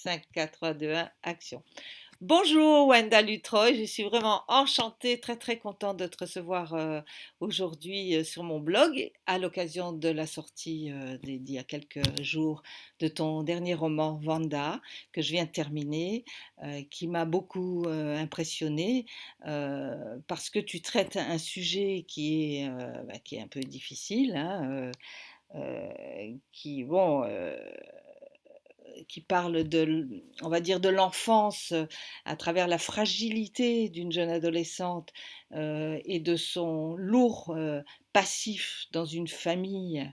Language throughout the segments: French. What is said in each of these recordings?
5, 4, 3, 2, 1, action. Bonjour Wenda Lutroy, je suis vraiment enchantée, très très contente de te recevoir aujourd'hui sur mon blog à l'occasion de la sortie d'il y a quelques jours de ton dernier roman Vanda que je viens de terminer, qui m'a beaucoup impressionnée parce que tu traites un sujet qui est un peu difficile, hein, qui parle on va dire, de l'enfance à travers la fragilité d'une jeune adolescente et de son lourd passif dans une famille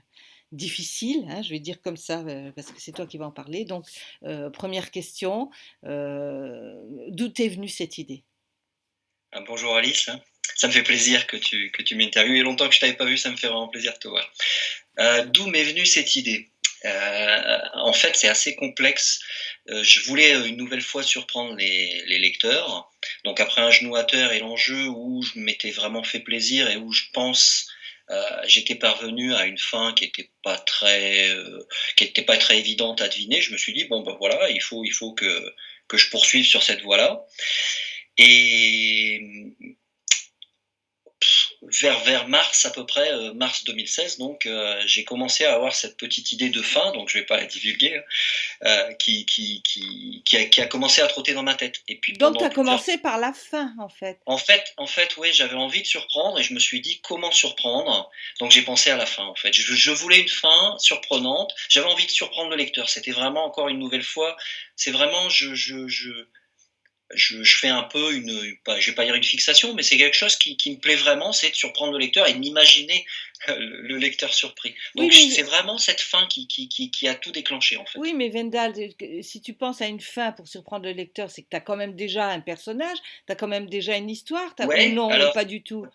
difficile, hein, je vais dire comme ça, parce que c'est toi qui vas en parler. Donc, première question, d'où t'est venue cette idée? Bonjour Alice, ça me fait plaisir que tu m'interviewes. Il y a longtemps que je t'avais pas vu, ça me fait vraiment plaisir de te voir. D'où m'est venue cette idée? En fait, c'est assez complexe. Je voulais une nouvelle fois surprendre les lecteurs. Donc après Un genou à terre et l'enjeu où je m'étais vraiment fait plaisir et où je pense j'étais parvenu à une fin qui était pas très évidente à deviner. Je me suis dit bon ben voilà, il faut que je poursuive sur cette voie-là. Et vers mars à peu près, mars 2016, donc j'ai commencé à avoir cette petite idée de fin, donc je vais pas la divulguer, qui a commencé à trotter dans ma tête. Et puis Donc, tu pendant as plusieurs... commencé par la fin, en fait. En fait, ouais, j'avais envie de surprendre et je me suis dit comment surprendre. Donc j'ai pensé à la fin. En fait, je voulais une fin surprenante. J'avais envie de surprendre le lecteur. C'était vraiment encore une nouvelle fois. C'est vraiment je fais un peu je vais pas dire une fixation, mais c'est quelque chose qui me plaît vraiment, c'est de surprendre le lecteur et de m'imaginer le lecteur surpris. Oui, Donc c'est mais vraiment cette fin qui a tout déclenché en fait. Oui, mais Vendal, si tu penses à une fin pour surprendre le lecteur, c'est que tu as quand même déjà un personnage, tu as quand même déjà une histoire, ou Ouais, non, ou alors pas du tout.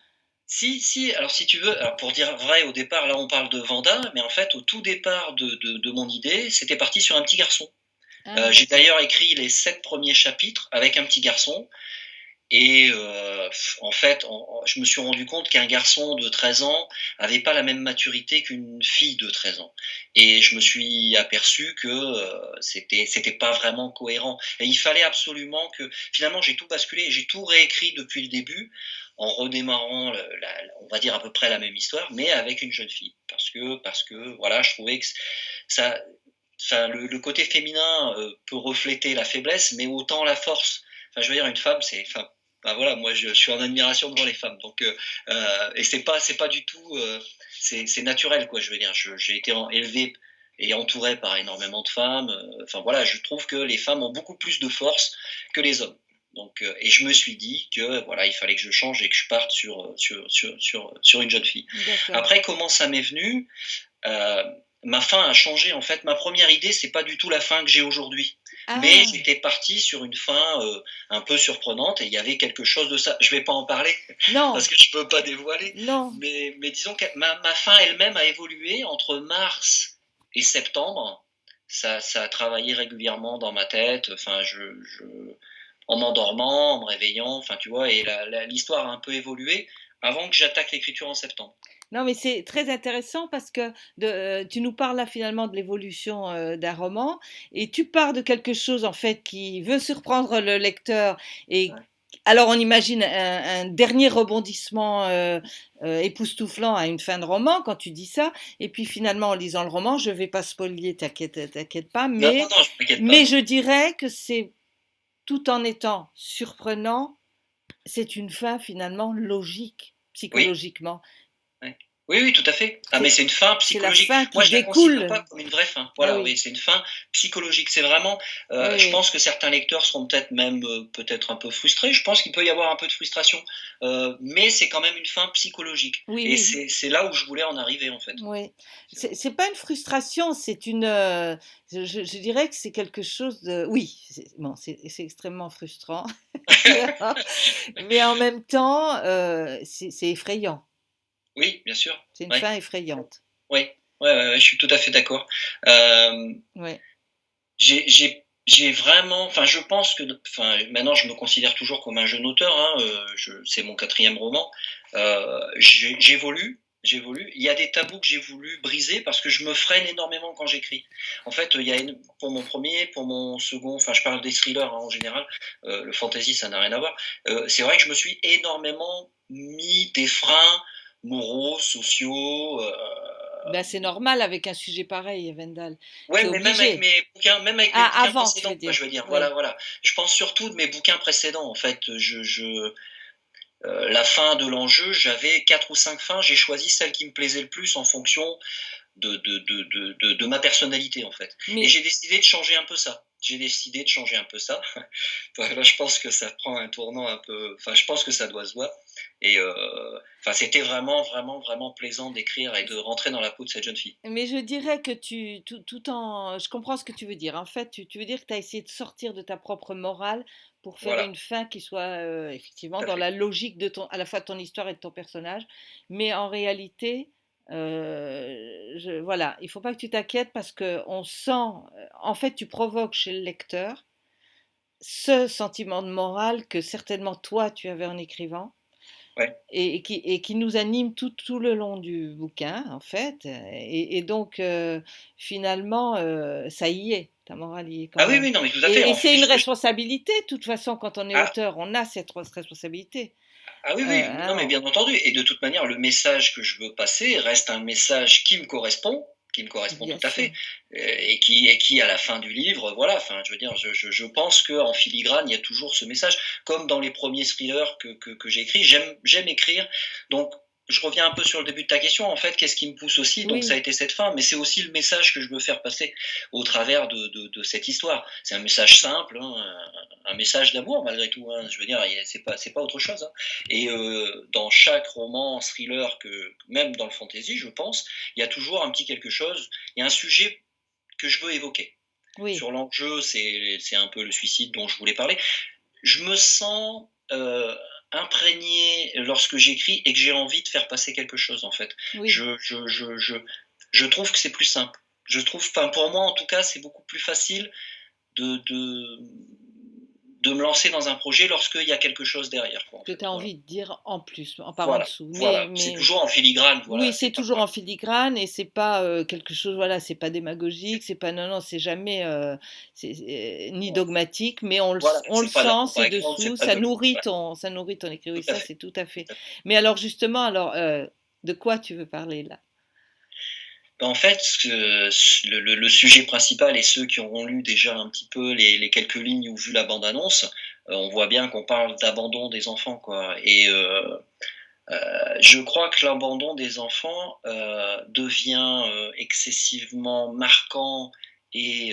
si, alors si tu veux, alors pour dire vrai, au départ, là on parle de Vanda, mais en fait au tout départ de mon idée, c'était parti sur un petit garçon. Ah, J'ai d'accord. d'ailleurs écrit les 7 premiers chapitres avec un petit garçon. Et en fait, je me suis rendu compte qu'un garçon de 13 ans avait pas la même maturité qu'une fille de 13 ans. Et je me suis aperçu que c'était pas vraiment cohérent. Et il fallait absolument que... Finalement, j'ai tout basculé, j'ai tout réécrit depuis le début, en redémarrant, on va dire à peu près la même histoire, mais avec une jeune fille. Parce que voilà, je trouvais que ça... le côté féminin peut refléter la faiblesse, mais autant la force. Enfin, je veux dire, une femme, ben voilà, moi je suis en admiration devant les femmes. Donc, et c'est pas du tout, c'est naturel quoi. Je veux dire, j'ai été élevé et entouré par énormément de femmes. Enfin voilà, je trouve que les femmes ont beaucoup plus de force que les hommes. Donc, et je me suis dit que voilà, il fallait que je change et que je parte sur une jeune fille. D'accord. Après, comment ça m'est venu? Euh, Ma fin a changé en fait. Ma première idée, c'est pas du tout la fin que j'ai aujourd'hui. Mais Ah, j'étais parti sur une fin un peu surprenante et il y avait quelque chose de ça. Je vais pas en parler non, parce que je peux pas dévoiler. non. Mais disons que ma fin elle-même a évolué entre mars et septembre. Ça a travaillé régulièrement dans ma tête. Enfin, en m'endormant, en me réveillant. Enfin, tu vois, et l'histoire a un peu évolué avant que j'attaque l'écriture en septembre. Non, mais c'est très intéressant parce que tu nous parles là finalement de l'évolution d'un roman et tu pars de quelque chose en fait qui veut surprendre le lecteur et Ouais. alors on imagine un dernier rebondissement époustouflant à une fin de roman quand tu dis ça et puis finalement en lisant le roman, je vais pas spoiler, t'inquiète pas, Non, non, non, je m'inquiète pas, mais non. je dirais que c'est tout en étant surprenant, c'est une fin finalement logique Oui, psychologiquement. ouais. Oui, oui, tout à fait. Ah, mais C'est c'est une fin c'est la psychologique. fin Moi, qui je la considère découle. pas comme une vraie fin. Ah Voilà, oui, oui, c'est une fin psychologique. C'est vraiment, oui, je oui. pense que certains lecteurs seront peut-être même, peut-être un peu frustrés. Je pense qu'il peut y avoir un peu de frustration, mais c'est quand même une fin psychologique. Oui, Et oui, c'est là où je voulais en arriver, en fait. oui. C'est C'est pas une frustration, c'est une. Je dirais que c'est quelque chose de. Oui, bon, c'est extrêmement frustrant, mais en même temps, c'est effrayant. Oui, bien sûr. C'est une Ouais, fin effrayante. oui, ouais, ouais, ouais, je suis tout à fait d'accord. Euh, Ouais. j'ai vraiment, enfin, je pense que, enfin, maintenant, je me considère toujours comme un jeune auteur. Hein, c'est mon quatrième roman. J'évolue. j'évolue. Il y a des tabous que j'ai voulu briser parce que je me freine énormément quand j'écris. En fait, il y a pour mon premier, pour mon second, enfin je parle des thrillers hein, en général, le fantasy ça n'a rien à voir. C'est vrai que je me suis énormément mis des freins moraux, sociaux. Ben, c'est normal avec un sujet pareil, Wendell. Ouais, C'est mais obligé. même avec mes Ah, bouquins avant, tu veux précédents, quoi, dire. je veux dire. Voilà, Oui. voilà. Je pense surtout de mes bouquins précédents. En fait, la fin de l'enjeu, j'avais quatre ou cinq fins. J'ai choisi celle qui me plaisait le plus en fonction de ma personnalité en fait. Et Mais j'ai décidé de changer un peu ça. J'ai décidé de changer un peu ça. Là, je pense que ça prend un tournant un peu. Enfin, je pense que ça doit se voir. Et enfin, c'était vraiment, vraiment, vraiment plaisant d'écrire et de rentrer dans la peau de cette jeune fille. Mais je dirais que tout en, je comprends ce que tu veux dire. En fait, tu veux dire que tu as essayé de sortir de ta propre morale pour faire Voilà, une fin qui soit effectivement tout à dans fait. la logique de à la fois de ton histoire et de ton personnage. Mais en réalité, voilà, il faut pas que tu t'inquiètes parce que on sent, en fait, tu provoques chez le lecteur ce sentiment de morale que certainement toi tu avais en écrivant Ouais. et qui nous anime tout le long du bouquin, en fait. Et donc, finalement, ça y est, ta morale y est quand Ah oui, même. oui, non, mais tout à fait. Et En c'est une plus, responsabilité, de toute façon, quand on est ah, auteur, on a cette responsabilité. ah oui, oui, non, mais Hein, bien entendu. Et de toute manière, le message que je veux passer reste un message qui me correspond bien tout à fait, sûr. et qui, à la fin du livre, voilà. Enfin, je veux dire, je pense qu'en filigrane, il y a toujours ce message. Comme dans les premiers thrillers que j'ai écrits, j'aime écrire. Donc, je reviens un peu sur le début de ta question. En fait, qu'est-ce qui me pousse aussi? Donc, ça a Oui, été cette fin, mais c'est aussi le message que je veux faire passer au travers de cette histoire. C'est un message simple, hein, un message d'amour malgré tout. Hein. Je veux dire, c'est pas autre chose. Hein. Et dans chaque roman, thriller, même dans le fantasy, je pense, il y a toujours un petit quelque chose, il y a un sujet que je veux évoquer. oui. Sur l'enjeu, c'est un peu le suicide dont je voulais parler. Je me sens imprégné lorsque j'écris et que j'ai envie de faire passer quelque chose, en fait. Oui. Je trouve que c'est plus simple. Je trouve, enfin, pour moi en tout cas, c'est beaucoup plus facile de, de, de me lancer dans un projet lorsqu'il y a quelque chose derrière, quoi, en Que fait. tu as Voilà. envie de dire en plus, en par en Voilà, dessous. voilà. C'est toujours en filigrane, Oui, voilà. c'est C'est pas. toujours en filigrane et c'est pas quelque chose, voilà, c'est pas démagogique, c'est pas, non, non, c'est jamais ni dogmatique, mais Voilà, on le c'est pas de la sent, pompe c'est à grande, dessous, c'est pas de. Ouais, ça nourrit ton écrit. Oui, tout à ça, fait, c'est tout à tout fait. à fait. Mais alors, justement, alors, de quoi tu veux parler là? En fait, le sujet principal et ceux qui auront lu déjà un petit peu les quelques lignes ou vu la bande-annonce, on voit bien qu'on parle d'abandon des enfants, quoi. Et je crois que l'abandon des enfants devient excessivement marquant et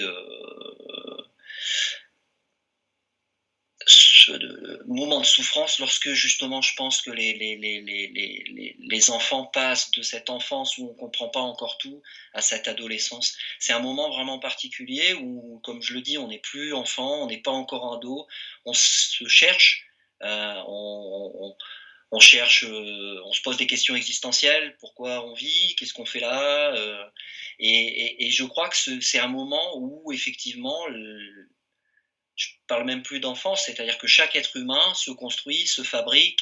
moment de souffrance lorsque justement je pense que les enfants passent de cette enfance où on ne comprend pas encore tout à cette adolescence. C'est un moment vraiment particulier où, comme je le dis, on n'est plus enfant, on n'est pas encore ado, on se cherche, on cherche, on se pose des questions existentielles, pourquoi on vit, qu'est-ce qu'on fait là, et je crois que c'est un moment où effectivement je parle même plus d'enfance, c'est-à-dire que chaque être humain se construit, se fabrique,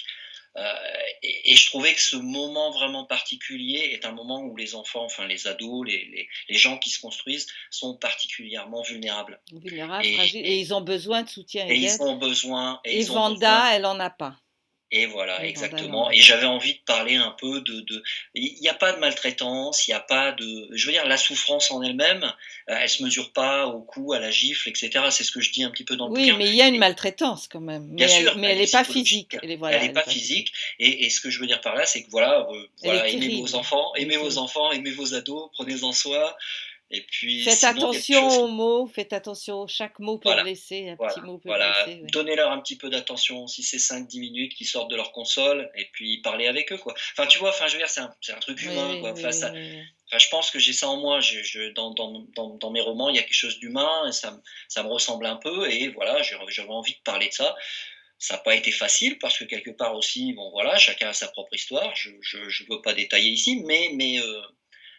euh, et je trouvais que ce moment vraiment particulier est un moment où les enfants, enfin les ados, les gens qui se construisent sont particulièrement vulnérables. Vulnérables, Et, fragiles, et et, ils ont besoin de soutien et et ils d'aide. ont besoin, et Et ils ont besoin. Vanda, elle en a pas. Et voilà, Et Vanda, elle en exactement. a Et pas. j'avais envie de parler un peu il n'y a pas de maltraitance, il n'y a pas de, je veux dire, la souffrance en elle-même, elle se mesure pas au coup, à la gifle, etc. C'est ce que je dis un petit peu dans le Oui, bouquin. mais il y a une Et maltraitance quand même. bien sûr, Mais elle elle est n'est pas psychologique, physique. Elle est, elle voilà, n'est elle est pas pas physique. physique. Et ce que je veux dire par là, c'est que voilà, Elle est voilà, terrible. Elle est aimez vos terrible. enfants, aimez vos ados, prenez-en soin. Et puis, Faites sinon, il y a quelque attention chose aux qui. mots, faites attention, chaque mot peut Voilà, blesser, un petit voilà, mot peut voilà. blesser, oui. Donnez-leur un petit peu d'attention, si c'est 5 10 minutes qu'ils sortent de leur console, et puis parlez avec eux, quoi. Enfin, tu vois, enfin, je veux dire, c'est un truc Oui, humain, oui, quoi. oui, Enfin, oui, oui, oui. enfin, je pense que j'ai ça en moi. Dans mes romans, il y a quelque chose d'humain, et ça me ressemble un peu, et voilà, j'avais envie de parler de ça. Ça n'a pas été facile, parce que quelque part aussi, bon, voilà, chacun a sa propre histoire. Je veux pas détailler ici, mais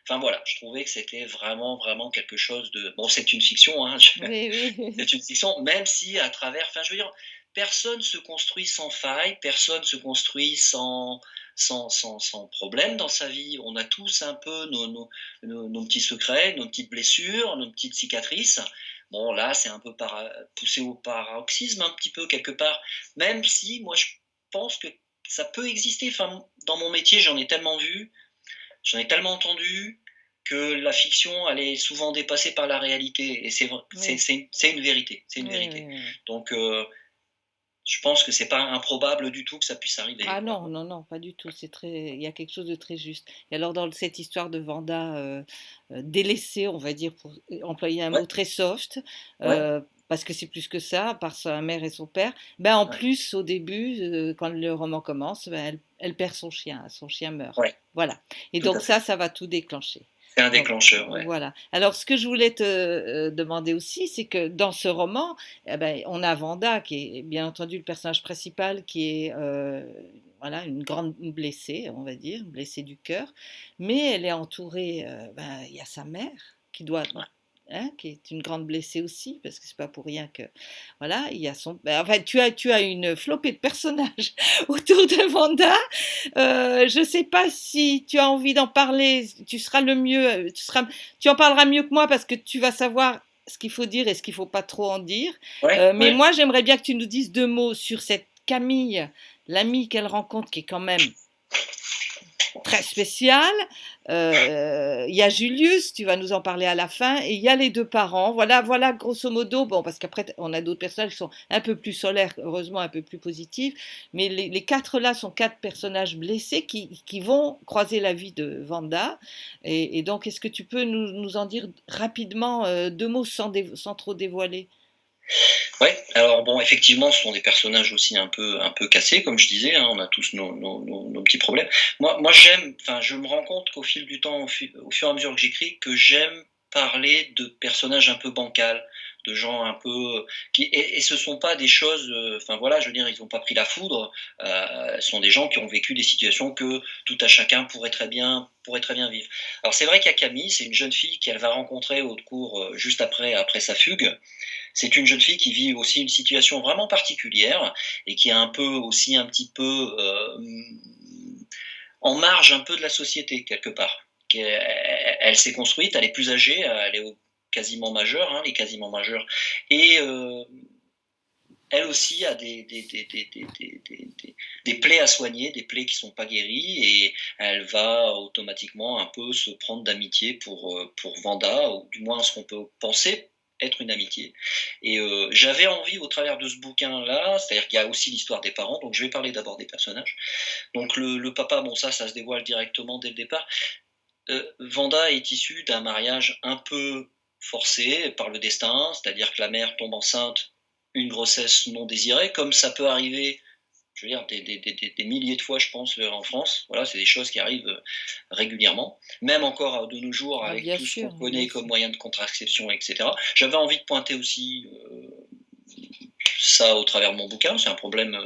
enfin voilà, je trouvais que c'était vraiment, vraiment quelque chose de. Bon, c'est une fiction, hein, Oui, oui. c'est une fiction, même si à travers. Enfin, je veux dire, personne se construit sans faille, personne se construit sans, sans problème dans sa vie. On a tous un peu nos petits secrets, nos petites blessures, nos petites cicatrices. Bon, là, c'est un peu poussé au paroxysme un petit peu quelque part, même si moi je pense que ça peut exister. Enfin, dans mon métier, j'en ai tellement vu, j'en ai tellement entendu que la fiction, elle est souvent dépassée par la réalité. Et Oui, c'est une vérité. C'est une oui, vérité. oui, oui. Donc, je pense que c'est pas improbable du tout que ça puisse arriver, Ah quoi. non, non, non, pas du tout. Il y a quelque chose de très juste. Et alors dans cette histoire de Vanda délaissée, on va dire, pour employer un Ouais, mot très soft, ouais, parce que c'est plus que ça, par sa mère et son père. Ben en ouais, plus, au début, quand le roman commence, ben, elle perd son chien meurt. ouais, Voilà. Et tout donc à fait. ça va tout déclencher. C'est un Donc déclencheur, ouais. voilà. Alors ce que je voulais te demander aussi, c'est que dans ce roman, eh ben, on a Vanda qui est bien entendu le personnage principal, qui est voilà une grande blessée, on va dire, blessée du cœur, mais elle est entourée. Ben, il y a sa mère qui doit Ouais. hein, qui est une grande blessée aussi, parce que c'est pas pour rien que voilà, il y a son. Ben, enfin, tu as une flopée de personnages autour de Vanda. Je ne sais pas si tu as envie d'en parler, tu seras le mieux, tu en parleras mieux que moi parce que tu vas savoir ce qu'il faut dire et ce qu'il ne faut pas trop en dire. Ouais, Mais ouais. moi, j'aimerais bien que tu nous dises deux mots sur cette Camille, l'amie qu'elle rencontre, qui est quand même très spécial. Il y a Julius, tu vas nous en parler à la fin, et il y a les deux parents. Voilà, voilà, grosso modo. Bon, parce qu'après, on a d'autres personnages qui sont un peu plus solaires, heureusement, un peu plus positifs. Mais les quatre là sont quatre personnages blessés qui vont croiser la vie de Vanda. Et donc, est-ce que tu peux nous en dire rapidement deux mots sans trop dévoiler? Ouais, alors bon, effectivement, ce sont des personnages aussi un peu cassés, comme je disais, hein, on a tous nos petits problèmes. Moi j'aime, enfin, je me rends compte qu'au fil du temps, au fur et à mesure que j'écris, que j'aime parler de personnages un peu bancals, de gens un peu et ce sont pas des choses, enfin voilà, je veux dire, ils ont pas pris la foudre, ce sont des gens qui ont vécu des situations que tout à chacun pourrait très bien vivre. Alors c'est vrai qu'il y a Camille, c'est une jeune fille qu'elle va rencontrer au cours, juste après sa fugue. C'est une jeune fille qui vit aussi une situation vraiment particulière et qui est un peu aussi un petit peu en marge un peu de la société quelque part. Elle s'est construite, elle est plus âgée, elle est quasiment majeure, hein, elle est quasiment majeure, et elle aussi a des plaies à soigner, des plaies qui ne sont pas guéries, et elle va automatiquement un peu se prendre d'amitié pour Vanda, ou du moins ce qu'on peut penser être une amitié. Et j'avais envie, au travers de ce bouquin-là, c'est-à-dire qu'il y a aussi l'histoire des parents, donc je vais parler d'abord des personnages. Donc le papa, bon ça se dévoile directement dès le départ. Vanda est issue d'un mariage un peu forcé par le destin, c'est-à-dire que la mère tombe enceinte, une grossesse non désirée, comme ça peut arriver, je veux dire, des milliers de fois, je pense, en France. Voilà, c'est des choses qui arrivent régulièrement, même encore de nos jours Ah, avec bien tout ce qu'on sûr, bien connaît comme sûr. moyen de contraception, etc. J'avais envie de pointer aussi ça au travers de mon bouquin. C'est un problème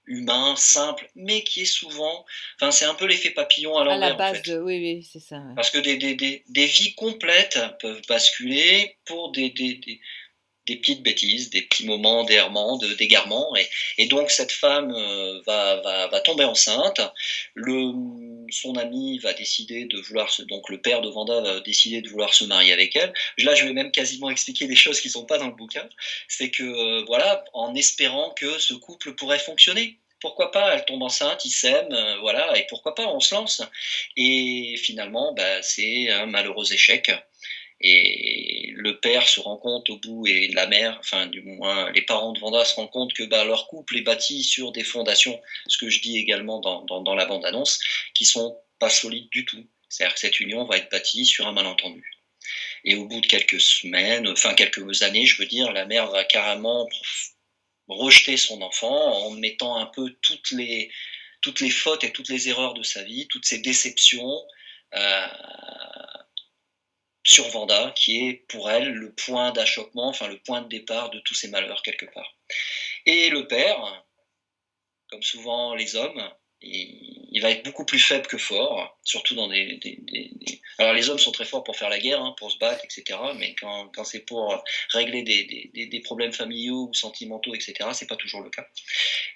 humain, simple, mais qui est souvent, enfin, c'est un peu l'effet papillon à À la l'envers en base fait. de, oui, oui, c'est ça. Ouais. Parce que des vies complètes peuvent basculer pour des petites bêtises, des petits moments d'errement, d'égarement. Et donc cette femme va tomber enceinte. Son ami va décider de vouloir donc le père de Vanda va décider de vouloir se marier avec elle. Là, je vais même quasiment expliquer des choses qui ne sont pas dans le bouquin. C'est que voilà, en espérant que ce couple pourrait fonctionner. Pourquoi pas, elle tombe enceinte, ils s'aiment, voilà, et pourquoi pas, on se lance. Et finalement, bah, c'est un malheureux échec. Et le père se rend compte au bout, et la mère, enfin du moins les parents de Vanda se rendent compte que bah, leur couple est bâti sur des fondations, ce que je dis également dans la bande-annonce, qui sont pas solides du tout. C'est-à-dire que cette union va être bâtie sur un malentendu. Et au bout de quelques semaines, enfin quelques années, je veux dire, la mère va carrément rejeter son enfant en mettant un peu toutes les fautes et toutes les erreurs de sa vie, toutes ses déceptions, euh, sur Vanda, qui est pour elle le point d'achoppement, enfin le point de départ de tous ses malheurs quelque part. Et le père, comme souvent les hommes, il va être beaucoup plus faible que fort, surtout dans Alors les hommes sont très forts pour faire la guerre, hein, pour se battre, etc. Mais quand c'est pour régler des problèmes familiaux ou sentimentaux, etc., c'est pas toujours le cas.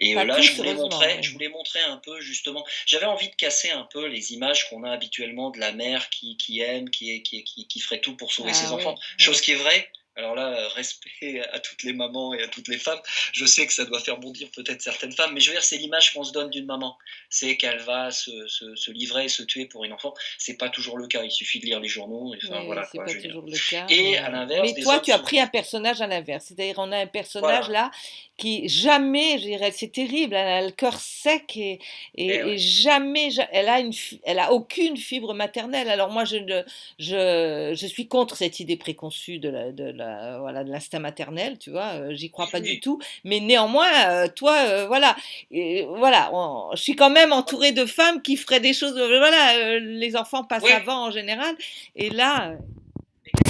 Et Pas là, tous, heureusement. Oui. je voulais montrer un peu justement. J'avais envie de casser un peu les images qu'on a habituellement de la mère qui aime, qui ferait tout pour sauver Ah ses enfants. oui, Chose oui. qui est vraie. Alors là, respect à toutes les mamans et à toutes les femmes. Je sais que ça doit faire bondir peut-être certaines femmes, mais je veux dire, c'est l'image qu'on se donne d'une maman. C'est qu'elle va se livrer et se tuer pour une enfant. C'est pas toujours le cas. Il suffit de lire les journaux. Et, Oui, enfin oui, voilà c'est quoi. pas Je veux dire. toujours le cas, Et à l'inverse, mais des toi, hommes tu as sont pris un personnage à l'inverse. C'est-à-dire, on a un personnage voilà. là qui jamais, je dirais, c'est terrible, elle a le cœur sec Et et ouais. jamais, elle a aucune fibre maternelle. Alors moi, je suis contre cette idée préconçue voilà, de l'instinct maternel, tu vois, j'y crois Oui, pas du oui. tout. Mais néanmoins, toi, voilà, et voilà, je suis quand même entourée de femmes qui feraient des choses, voilà, les enfants passent Ouais, avant en général. Et là,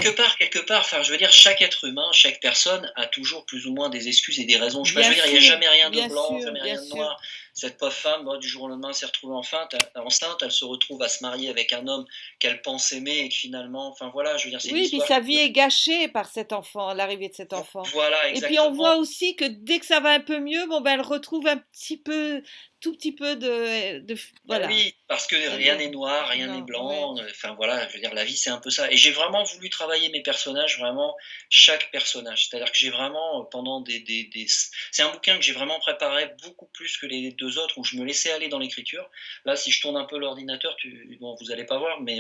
quelque part, enfin, je veux dire, chaque être humain, chaque personne a toujours plus ou moins des excuses et des raisons. Je, enfin, je veux dire, il n'y a jamais rien de bien blanc, sûr, jamais bien rien de sûr. noir. Cette pauvre femme, bon, du jour au lendemain, s'est retrouvée enceinte, elle se retrouve à se marier avec un homme qu'elle pense aimer et que finalement, enfin voilà, je veux dire, c'est une Oui, puis histoire sa qui vie peut... est gâchée par cet enfant, l'arrivée de cet enfant. Voilà, Et puis on voit exactement. aussi que dès que ça va un peu mieux, bon ben elle retrouve un petit peu, tout petit peu Ben voilà. oui, parce que Elle rien est- n'est noir, rien n'est non, ouais. blanc. Enfin voilà, je veux dire, la vie c'est un peu ça. Et j'ai vraiment voulu travailler mes personnages, vraiment chaque personnage. C'est-à-dire que j'ai vraiment pendant c'est un bouquin que j'ai vraiment préparé beaucoup plus que les deux autres où je me laissais aller dans l'écriture. Là, si je tourne un peu l'ordinateur, bon, vous allez pas voir, mais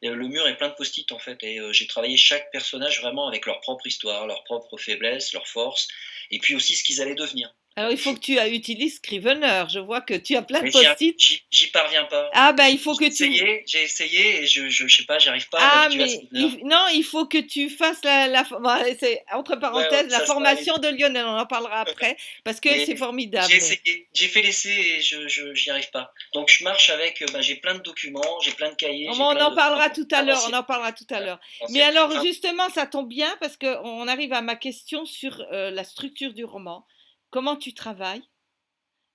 le mur est plein de post-it en fait. Et j'ai travaillé chaque personnage vraiment avec leur propre histoire, leurs propres faiblesses, leurs forces, et puis aussi ce qu'ils allaient devenir. Alors il faut que tu utilises Scrivener. Je vois que tu as plein de Mais post-it. j'y parviens pas. Ah ben il faut que tu J'ai essayé et je sais pas, j'arrive pas à Ah, m'habituer à mais Scrivener. non, il faut que tu fasses bon, c'est, entre Ouais, ouais, parenthèses, la ça sera une... formation de Lionel. On en parlera après parce que Mais c'est j'ai formidable. Oui. essayé, j'ai fait l'essai et j'y arrive pas. Donc je marche avec, bah, j'ai plein de documents, j'ai plein de cahiers, j'ai On plein en de... parlera tout à l'heure. On Avancé, en parlera tout à l'heure. Mais avancé. alors, Enfin, justement, ça tombe bien parce qu'on arrive à ma question sur la structure du roman. Comment tu travailles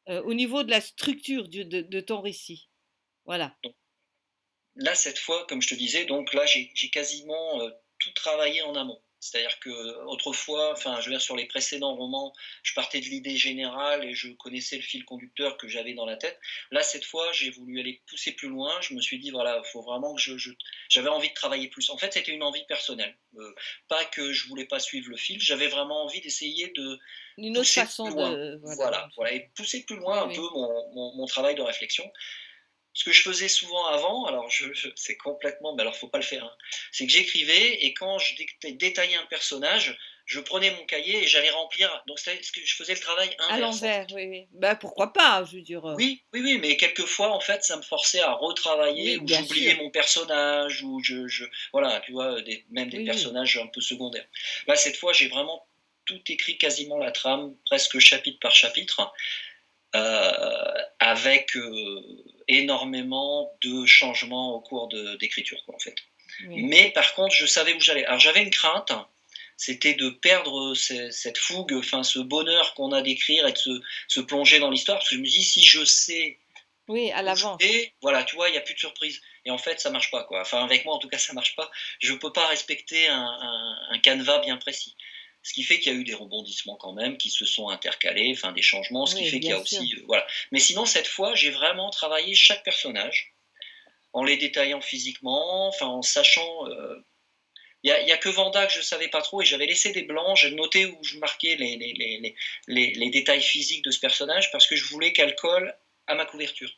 au niveau de la structure de ton récit? Voilà. donc, là, cette fois, comme je te disais, donc là, j'ai quasiment tout travaillé en amont. C'est-à-dire que autrefois, enfin, je veux dire, sur les précédents romans, je partais de l'idée générale et je connaissais le fil conducteur que j'avais dans la tête. Là, cette fois, j'ai voulu aller pousser plus loin. Je me suis dit, voilà, il faut vraiment que j'avais envie de travailler plus. En fait, c'était une envie personnelle. Pas que je voulais pas suivre le fil, j'avais vraiment envie d'essayer de Une autre pousser façon plus loin. de. Voilà. Voilà, et pousser plus loin Oui, un peu oui. mon travail de réflexion. Ce que je faisais souvent avant, alors c'est complètement, mais alors faut pas le faire, hein, c'est que j'écrivais et quand je détaillais un personnage, je prenais mon cahier et j'allais remplir. Donc c'est ce que je faisais le travail À inverse en l'envers, fait. oui, oui. Ben, pourquoi pas, je veux dire. Oui, oui, oui, mais quelquefois en fait ça me forçait à retravailler Oui, ou bien j'oubliais sûr. mon personnage ou voilà, tu vois, même des Oui, oui. personnages un peu secondaires. Là cette fois j'ai vraiment tout écrit, quasiment la trame, presque chapitre par chapitre avec énormément de changements au cours d'écriture, en fait. Oui. Mais par contre, je savais où j'allais. Alors j'avais une crainte, c'était de perdre cette fougue, enfin ce bonheur qu'on a d'écrire et de se plonger dans l'histoire, parce que je me dis, si je sais Oui, à où je l'avance. vais, voilà, tu vois, il n'y a plus de surprise. Et en fait, ça marche pas, quoi. Enfin, avec moi, en tout cas, ça marche pas. Je peux pas respecter un canevas bien précis. Ce qui fait qu'il y a eu des rebondissements quand même, qui se sont intercalés, enfin des changements, ce qui Oui, fait qu'il bien y a sûr. aussi, voilà. Mais sinon, cette fois, j'ai vraiment travaillé chaque personnage, en les détaillant physiquement, enfin en sachant. Y a que Vanda que je savais pas trop et j'avais laissé des blancs, j'ai noté où je marquais les détails physiques de ce personnage parce que je voulais qu'elle colle à ma couverture.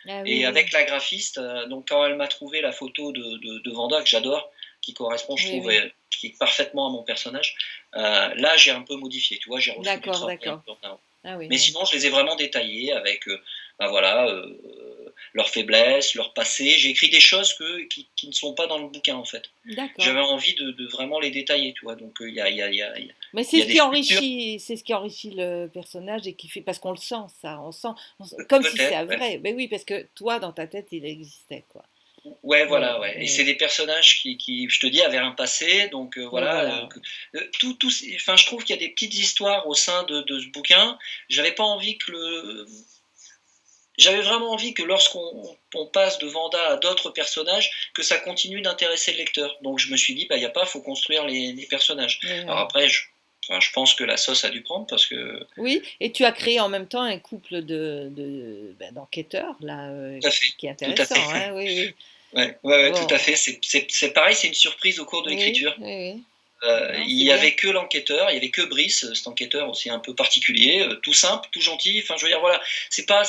Ah oui, Et oui. avec la graphiste, donc quand elle m'a trouvé la photo de Vanda, que j'adore, qui correspond, je Oui, trouve, oui. qui est parfaitement à mon personnage, là j'ai un peu modifié, tu vois, j'ai refait du D'accord, travail un d'accord. peu en avant. Ah oui, Mais oui. sinon, je les ai vraiment détaillés avec ben voilà, leurs faiblesses, leur passé. J'ai écrit des choses qui ne sont pas dans le bouquin en fait. D'accord. J'avais envie de vraiment les détailler, tu vois. Donc Mais il y a des structures, c'est ce qui enrichit le personnage et qui fait, parce qu'on le sent, ça, comme si peut-être, c'est ouais. vrai. Ben oui, parce que toi, dans ta tête, il existait, quoi. Ouais, Voilà. voilà, ouais. Et Oui, c'est oui. des personnages je te dis, avaient un passé, donc Oui, voilà. voilà. Enfin, je trouve qu'il y a des petites histoires au sein de ce bouquin. J'avais pas envie que j'avais vraiment envie que lorsqu'on passe de Vanda à d'autres personnages, que ça continue d'intéresser le lecteur. Donc je me suis dit, bah, il n'y a pas, faut construire les personnages. Oui, Alors oui. après, enfin, je pense que la sauce a dû prendre parce que... Oui, et tu as créé en même temps un couple d'enquêteurs, là, Tout à fait, qui est tout à intéressant, fait. hein, oui, oui. Ouais, ouais, ouais, tout à Bon, fait. C'est pareil, c'est une surprise au cours de oui, l'écriture. oui, oui. Non, Il c'est y bien. avait que l'enquêteur, il y avait que Brice, cet enquêteur aussi un peu particulier, tout simple, tout gentil. Enfin, je veux dire, voilà, c'est pas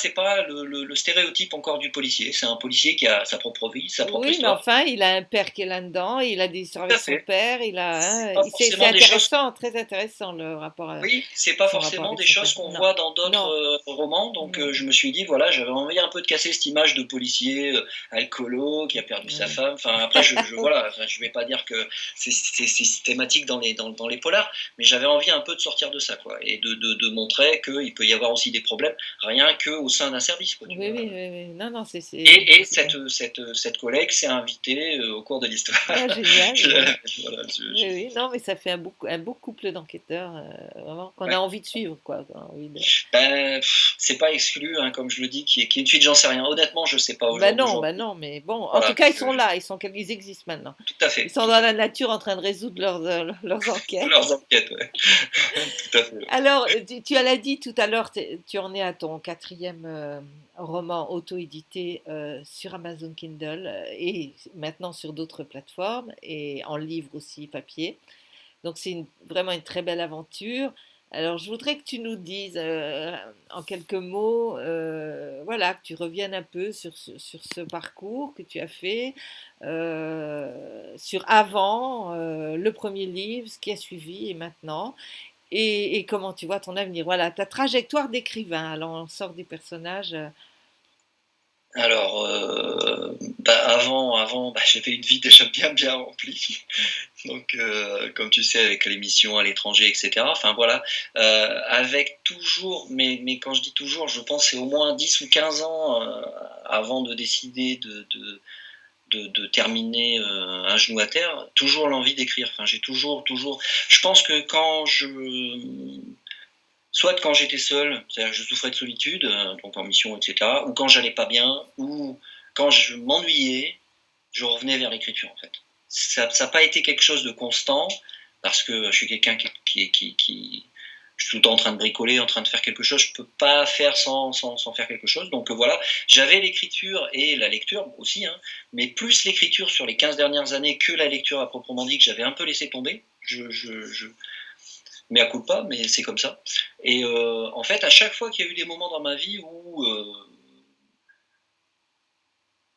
le stéréotype encore du policier. C'est un policier qui a sa propre vie, sa propre Oui, mais histoire. enfin, il a un père qui est là-dedans, il a des histoires Tout avec à son fait. père, il a, C'est hein, pas c'est forcément des choses. intéressant, très intéressant le rapport, Oui, c'est pas son rapport forcément avec des son père. choses qu'on Non, voit dans d'autres non, romans, donc non. je me suis dit, voilà, j'avais envie un peu de casser cette image de policier alcoolo qui a perdu sa Oui. femme. Enfin, après, voilà, enfin, je vais pas dire que c'est systématique dans les polars, mais j'avais envie un peu de sortir de ça, quoi, et de montrer qu'il peut y avoir aussi des problèmes, rien qu'au sein d'un service, quoi, tu Oui, vois. oui, oui, oui. Non, non, Et c'est bien. cette collègue s'est invitée au cours de l'histoire. Ah, génial, oui. Voilà, Oui, oui. Non, mais ça fait un beau couple d'enquêteurs, vraiment, qu'on a ouais. envie de suivre, quoi. Qu'on a envie de... Ben, c'est pas exclu, hein, comme je le dis, qu'il y ait une suite, j'en sais rien. Honnêtement, je sais pas au jour Bah d'aujourd'hui. non, mais bon, en tout Voilà, cas, ils sont là, ils existent maintenant. tout à Ils fait, sont tout dans à la fait. nature en train de résoudre leurs enquêtes. Leurs enquêtes, ouais. Tout à fait. Ouais. Alors, tu l'as dit tout à l'heure, tu en es à ton quatrième roman auto-édité sur Amazon Kindle et maintenant sur d'autres plateformes et en livre aussi papier. Donc c'est vraiment une très belle aventure. Alors je voudrais que tu nous dises en quelques mots, voilà, que tu reviennes un peu sur ce parcours que tu as fait, sur avant, le premier livre, ce qui a suivi et maintenant, et comment tu vois ton avenir. Voilà, ta trajectoire d'écrivain. Alors on sort du personnage. Alors, bah avant, bah, j'avais une vie déjà bien remplie. Donc, comme tu sais, avec l'émission à l'étranger, etc. Enfin voilà, avec toujours, mais quand je dis toujours, je pense que c'est au moins 10 ou 15 ans avant de décider de terminer un genou à terre, toujours l'envie d'écrire. Enfin, j'ai toujours. Je pense que soit quand j'étais seul, c'est-à-dire que je souffrais de solitude, donc en mission, etc., ou quand j'allais pas bien, ou quand je m'ennuyais, je revenais vers l'écriture en fait. Ça n'a pas été quelque chose de constant parce que je suis quelqu'un qui je suis tout le temps en train de bricoler, en train de faire quelque chose, je peux pas faire sans faire quelque chose. Donc voilà, j'avais l'écriture et la lecture aussi, hein, mais plus l'écriture sur les 15 dernières années que la lecture à proprement dit que j'avais un peu laissé tomber. Je mea culpa, mais c'est comme ça. Et en fait, à chaque fois qu'il y a eu des moments dans ma vie où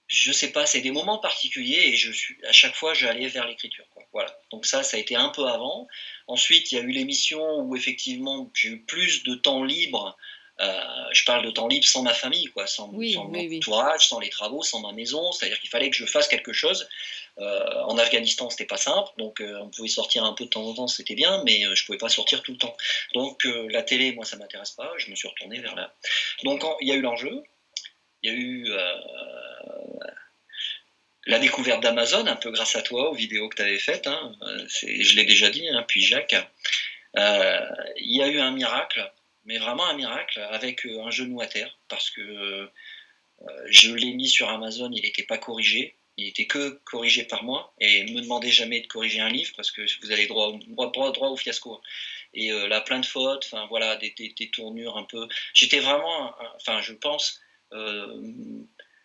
je sais pas, c'est des moments particuliers et à chaque fois, j'allais vers l'écriture, quoi. Voilà. Donc ça a été un peu avant. Ensuite, il y a eu l'émission où effectivement, j'ai eu plus de temps libre. Je parle de temps libre sans ma famille, quoi, sans Oui, mon oui, oui. entourage, sans les travaux, sans ma maison. C'est-à-dire qu'il fallait que je fasse quelque chose. En Afghanistan, c'était pas simple, donc on pouvait sortir un peu de temps en temps, c'était bien, mais je pouvais pas sortir tout le temps. Donc la télé, moi, ça m'intéresse pas. Je me suis retourné vers là. Donc il y a eu l'enjeu, il y a eu la découverte d'Amazon, un peu grâce à toi, aux vidéos que tu avais faites, hein, je l'ai déjà dit, hein, puis Jacques. Il y a eu un miracle, mais vraiment un miracle, avec un genou à terre, parce que je l'ai mis sur Amazon, il n'était pas corrigé, il était que corrigé par moi, et ne me demandez jamais de corriger un livre, parce que vous allez droit au fiasco. Et là, plein de fautes, enfin voilà, des tournures un peu. J'étais vraiment, enfin je pense, euh,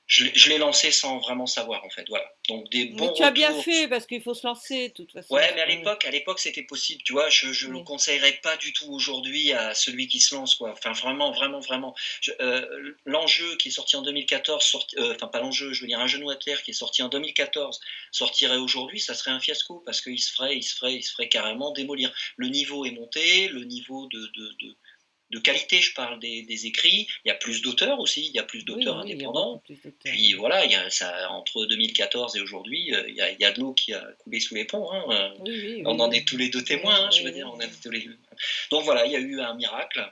je l'ai lancé sans vraiment savoir en fait, voilà. Donc des Mais bons tu as bien retours. fait parce qu'il faut se lancer de toute façon. Ouais, mais Ah oui, à l'époque, c'était possible, tu vois. Je le oui. conseillerais pas du tout aujourd'hui à celui qui se lance, quoi. Enfin, vraiment. L'enjeu qui est sorti en 2014, enfin pas l'enjeu, je veux dire un genou à terre qui est sorti en 2014, sortirait aujourd'hui, ça serait un fiasco parce qu'il se ferait carrément démolir. Le niveau est monté, le niveau de qualité, je parle des écrits. Il y a plus d'auteurs aussi, il y a plus Oui, d'auteurs oui, il y a beaucoup indépendants. plus d'auteurs. Puis voilà, entre 2014 et aujourd'hui, il y a de l'eau qui a coulé sous les ponts. Hein. Oui, oui, On oui, en oui. est tous les deux Oui, témoins, hein, je oui, veux dire. oui, On est oui. tous les deux. Donc voilà, il y a eu un miracle.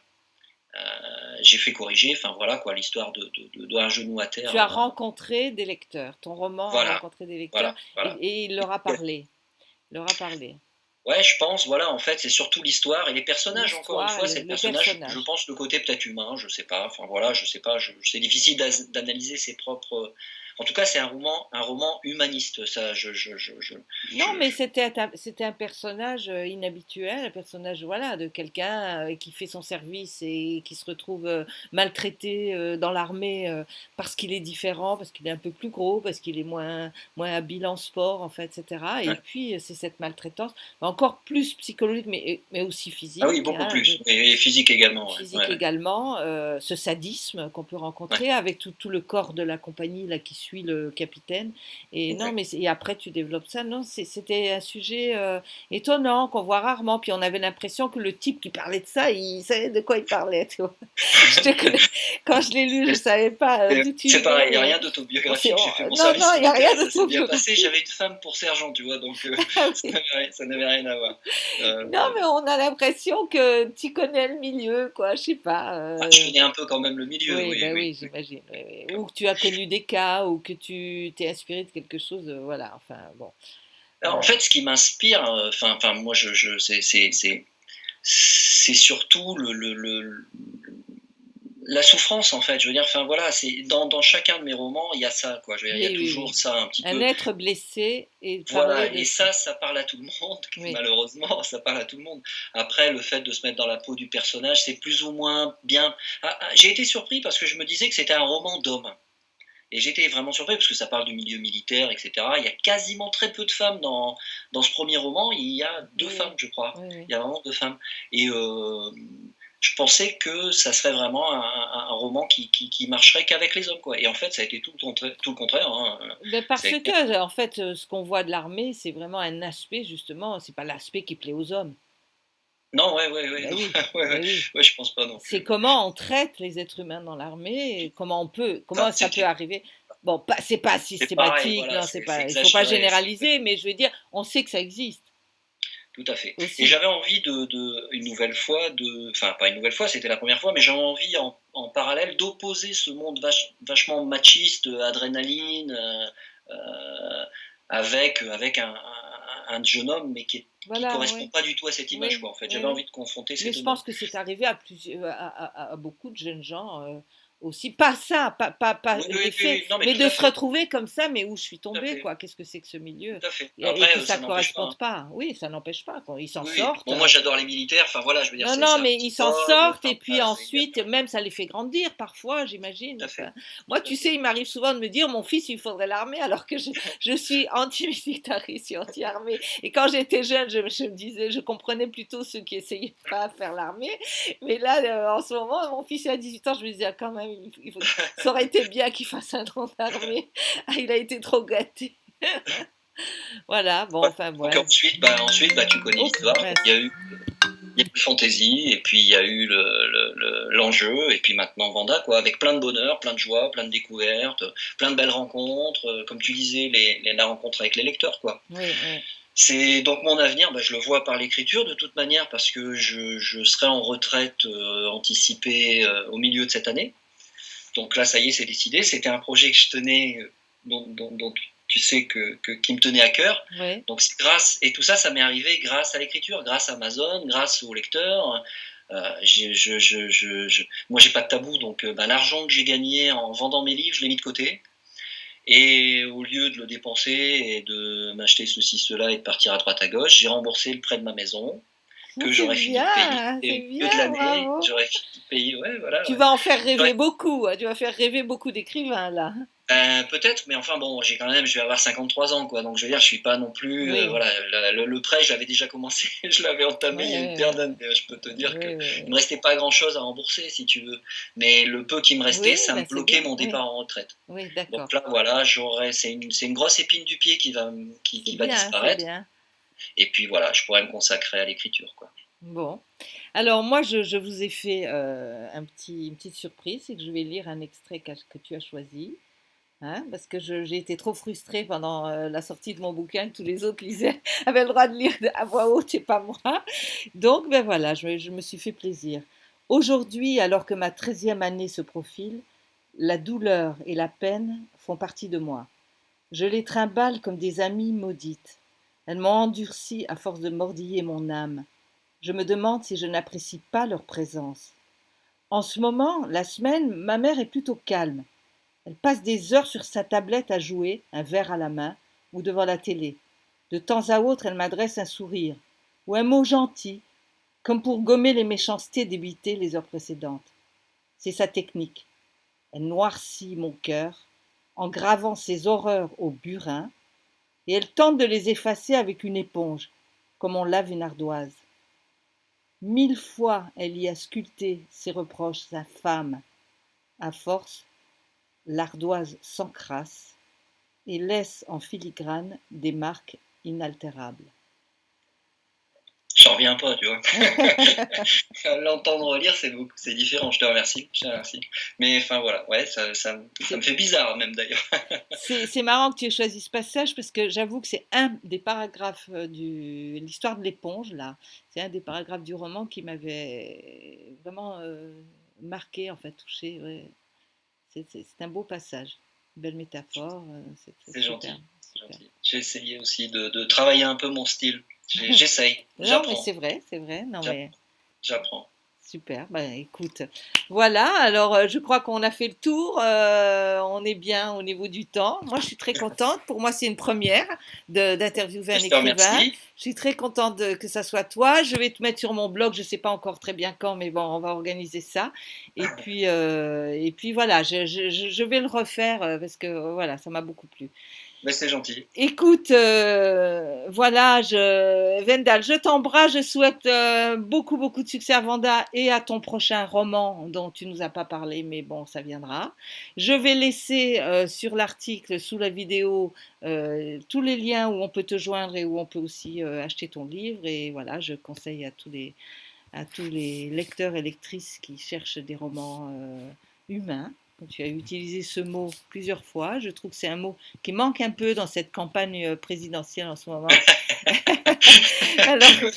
J'ai fait corriger, enfin voilà quoi, l'histoire d'un genou à terre. Tu as rencontré des lecteurs. Ton roman a Voilà, rencontré des lecteurs voilà. et il leur a parlé. Il leur a parlé. Ouais, je pense, voilà, en fait, c'est surtout l'histoire et les personnages, encore une L'histoire, fois, c'est le le personnage, je personnage. pense, le côté peut-être humain, je sais pas, enfin voilà, je sais pas, c'est difficile d'analyser ses propres. En tout cas, c'est un roman humaniste, ça, Non, mais je- c'était un personnage inhabituel, un personnage voilà, de quelqu'un qui fait son service et qui se retrouve maltraité dans l'armée parce qu'il est différent, parce qu'il est un peu plus gros, parce qu'il est moins habile en sport, en fait, etc. Et ouais. puis, c'est cette maltraitance, encore plus psychologique, mais aussi Ah oui, physique, beaucoup hein, plus, et physique également, ouais, physique ouais, ouais, également, ce sadisme qu'on peut ouais, rencontrer avec tout le corps de la compagnie là, qui suit le capitaine. Et non, exact. et après tu développes ça. Non, c'était un sujet étonnant qu'on voit rarement. Puis on avait l'impression que le type qui parlait de ça, il savait de quoi il parlait. Tu vois. Je te connais. Quand je l'ai lu, je ne savais pas d'où tu C'est pareil, venais, il n'y a mais rien d'autobiographique, j'ai fait mon non, non, service il n'y a rien militaire, ça s'est bien passé, d'autobiographique. j'avais une femme pour sergent, tu vois, donc Ah oui. ça n'avait rien à voir. Non, mais on a l'impression que tu connais le milieu, quoi. Je sais pas. Je connais un peu quand même le milieu, Oui, oui, ben oui, oui, oui. j'imagine. Oui, oui. Ou que tu as connu des cas, ou que tu t'es inspiré de quelque chose, voilà, enfin bon. Alors, en Euh, fait, ce qui m'inspire, moi, c'est surtout la souffrance, en fait. Je veux dire, enfin voilà, c'est dans chacun de mes romans, il y a ça, quoi. Je veux dire, il y a oui, oui, toujours oui. ça un petit Un peu. être blessé et parler Voilà, de et ça. ça parle à tout le monde, Oui, malheureusement, ça parle à tout le monde. Après, le fait de se mettre dans la peau du personnage, c'est plus ou moins bien. J'ai été surpris parce que je me disais que c'était un roman d'hommes. Et j'étais vraiment surpris parce que ça parle du milieu militaire, etc. Il y a quasiment très peu de femmes dans ce premier roman. Il y a deux oui, femmes, je crois. oui, oui. Il y a vraiment deux femmes. Et je pensais que ça serait vraiment un roman qui marcherait qu'avec les hommes, quoi. Et en fait, ça a été tout le contraire, hein. Mais Ça a parce été- que, en fait, ce qu'on voit de l'armée, c'est vraiment un aspect, justement, c'est pas l'aspect qui plaît aux hommes. Non, ouais, ouais, ouais, Ben non, oui, ouais, ouais, ben oui. ouais, je pense pas non C'est plus. comment on traite les êtres humains dans l'armée, et Ça, comment ça peut arriver. Bon, c'est pas c'est pareil, systématique, voilà, non, c'est c'est pas, il faut pas exagéré. généraliser, mais je veux dire, on sait que ça existe Tout à fait. Et aussi. j'avais envie une nouvelle fois, enfin pas une nouvelle fois, c'était la première fois, mais j'avais envie en parallèle d'opposer ce monde vachement machiste, adrénaline, avec un jeune homme, mais qui Voilà, correspond oui, pas du tout à cette image, oui, quoi. En fait, oui, j'avais oui. envie de confronter ces Mais je deux pense mondes. que c'est arrivé à à beaucoup de jeunes gens aussi. Pas ça, pas Oui, oui, oui, l'effet, oui, non, mais mais tout de à se fait, retrouver comme ça, mais où je suis tout à tombée, fait, quoi. Qu'est-ce que c'est que ce milieu? tout à fait. Et que Après, ça ça ne n'empêche pas, corresponde hein. pas. Oui, ça n'empêche pas, quoi. Ils s'en Oui, oui. sortent. Bon, moi j'adore les militaires, enfin voilà, je veux dire, Non, c'est non, un mais petit ils s'en code, sortent enfin et puis voilà, il y a ensuite, même ça les fait grandir parfois, j'imagine. tout à Enfin, fait, moi, tout à tu fait. sais, il m'arrive souvent de me dire, mon fils, il faudrait l'armée, alors que je suis anti-militariste, je suis anti-armée. Et quand j'étais jeune, je me disais, je comprenais plutôt ceux qui essayaient pas de faire l'armée. Mais là, en ce moment, mon fils il a 18 ans, je me disais, ah, quand même, ça aurait été bien qu'il fasse un nom d'armée. Ah, il a été trop gâté. Voilà, bon, Ouais. enfin, Donc ouais. ensuite, tu connais Oh, l'histoire. mince. Il y a eu Fantasy, et puis il y a eu l'enjeu, et puis maintenant Vanda, quoi, avec plein de bonheur, plein de joie, plein de découvertes, plein de belles rencontres, comme tu disais, la rencontre avec les lecteurs, quoi. Oui, oui. C'est donc mon avenir, je le vois par l'écriture de toute manière, parce que je serai en retraite anticipée au milieu de cette année. Donc là, ça y est, c'est décidé. C'était un projet que je tenais, dont tu sais qui me tenait à cœur. Oui. Donc et tout ça, ça m'est arrivé grâce à l'écriture, grâce à Amazon, grâce aux lecteurs. Moi, j'ai pas de tabou, donc l'argent que j'ai gagné en vendant mes livres, je l'ai mis de côté. Et au lieu de le dépenser et de m'acheter ceci, cela et de partir à droite à gauche, j'ai remboursé le prêt de ma maison Ah, que j'aurais fini de payer au c'est milieu de bien, l'année. bravo. J'aurais fini de payer, ouais, voilà. Tu Ouais. vas en faire rêver J'aurais beaucoup, hein, tu vas faire rêver beaucoup d'écrivains là. Peut-être, mais enfin bon, je vais avoir 53 ans, quoi. Donc je veux dire, je suis pas non plus, Oui, voilà, le prêt, j'avais déjà commencé, je l'avais entamé oui, il y a une oui, paire d'années. Je peux te dire que oui, oui, il me restait pas grand-chose à rembourser, si tu veux. Mais le peu qui me oui, restait, ça me ben c'est bloquait bien, mon oui, départ en retraite. oui, Donc d'accord. là, voilà, c'est une grosse épine du pied C'est qui va bien, c'est disparaître. bien. Et puis voilà, je pourrais me consacrer à l'écriture, quoi. Bon. Alors moi, je vous ai fait une petite surprise, c'est que je vais lire un extrait que tu as choisi. Hein, parce que j'ai été trop frustrée pendant la sortie de mon bouquin que tous les autres lisaient, avaient le droit de lire à voix haute et pas moi. Donc, ben voilà, je me suis fait plaisir. Aujourd'hui, alors que ma 13e année se profile, la douleur et la peine font partie de moi. Je les trimballe comme des amies maudites. Elles m'ont endurci à force de mordiller mon âme. Je me demande si je n'apprécie pas leur présence. En ce moment, la semaine, ma mère est plutôt calme. Elle passe des heures sur sa tablette à jouer, un verre à la main, ou devant la télé. De temps à autre, elle m'adresse un sourire, ou un mot gentil, comme pour gommer les méchancetés débitées les heures précédentes. C'est sa technique. Elle noircit mon cœur, en gravant ses horreurs au burin, et elle tente de les effacer avec une éponge, comme on lave une ardoise. 1000 fois elle y a sculpté ses reproches infâmes. À force, l'ardoise s'encrasse et laisse en filigrane des marques inaltérables. J'en reviens pas, tu vois. L'entendre lire, c'est différent. Je te remercie. Mais enfin voilà, ouais, ça me fait bizarre même d'ailleurs. C'est marrant que tu aies choisi ce passage parce que j'avoue que c'est un des paragraphes de l'histoire de l'éponge, là. C'est un des paragraphes du roman qui m'avait vraiment marqué, en fait, touché. Ouais. C'est un beau passage, une belle métaphore. C'est gentil. Super. J'ai essayé aussi de travailler un peu mon style. J'essaye, Non, mais j'apprends. c'est vrai. Non, mais J'apprends. super. Bah, écoute, voilà. Alors, je crois qu'on a fait le tour. On est bien au niveau du temps. Moi, je suis très contente. Pour moi, c'est une première d'interviewer un Je te écrivain. remercie. Je suis très contente que ça soit toi. Je vais te mettre sur mon blog. Je ne sais pas encore très bien quand, mais bon, on va organiser ça. Et puis voilà, je vais le refaire parce que voilà, ça m'a beaucoup plu. Mais c'est gentil. Écoute, voilà, Vendal, je t'embrasse, je souhaite beaucoup, beaucoup de succès à Vanda et à ton prochain roman dont tu nous as pas parlé, mais bon, ça viendra. Je vais laisser sur l'article, sous la vidéo, tous les liens où on peut te joindre et où on peut aussi acheter ton livre. Et voilà, je conseille à tous les lecteurs et lectrices qui cherchent des romans humains. Tu as utilisé ce mot plusieurs fois. Je trouve que c'est un mot qui manque un peu dans cette campagne présidentielle en ce moment. Alors,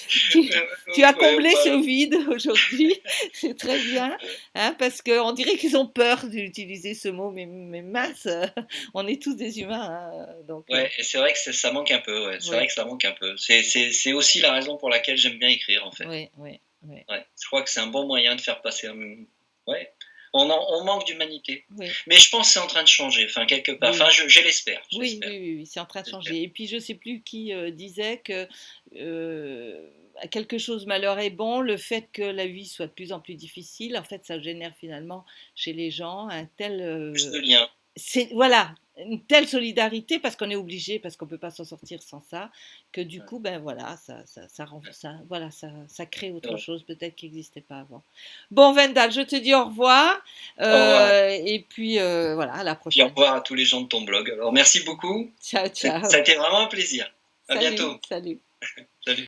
tu as comblé ce vide aujourd'hui. C'est très bien, hein, parce qu'on dirait qu'ils ont peur d'utiliser ce mot, mais mince, on est tous des humains. Hein, donc, ouais, et c'est vrai que ça manque un peu. Ouais. C'est vrai que ça manque un peu. C'est aussi la raison pour laquelle j'aime bien écrire, en fait. Oui. Ouais, je crois que c'est un bon moyen de faire passer. Ouais. On manque d'humanité. Oui. Mais je pense que c'est en train de changer, enfin, quelque part. Oui. Enfin, je l'espère. Oui, c'est en train de changer. Et puis, je ne sais plus qui disait que à quelque chose malheur est bon, le fait que la vie soit de plus en plus difficile, en fait, ça génère finalement chez les gens un tel... Plus de liens. voilà, une telle solidarité parce qu'on est obligé, parce qu'on ne peut pas s'en sortir sans ça, que du coup, ben voilà, ça crée autre chose peut-être qui n'existait pas avant. Bon, Vendal, je te dis au revoir. Au revoir. Et puis voilà, à la prochaine. Et au revoir à tous les gens de ton blog. Alors, merci beaucoup. Ciao. Ça a été vraiment un plaisir. À bientôt. Salut. Salut.